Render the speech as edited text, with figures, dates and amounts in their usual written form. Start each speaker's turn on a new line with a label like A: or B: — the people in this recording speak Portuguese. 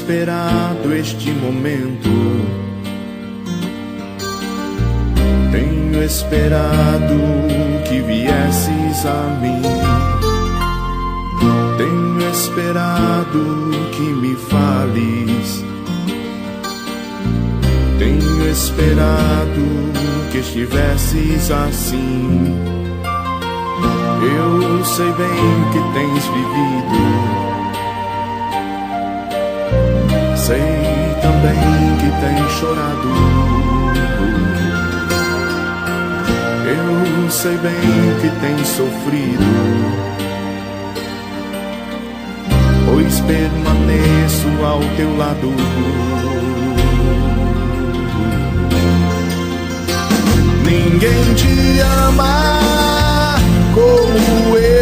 A: esperado este momento, tenho esperado que viesses a mim, tenho esperado que me fales, tenho esperado que estivesses assim. Eu sei bem que tens vivido, sei também que tens chorado. Eu sei bem que tens sofrido, pois permaneço ao teu lado. Ninguém te ama como eu.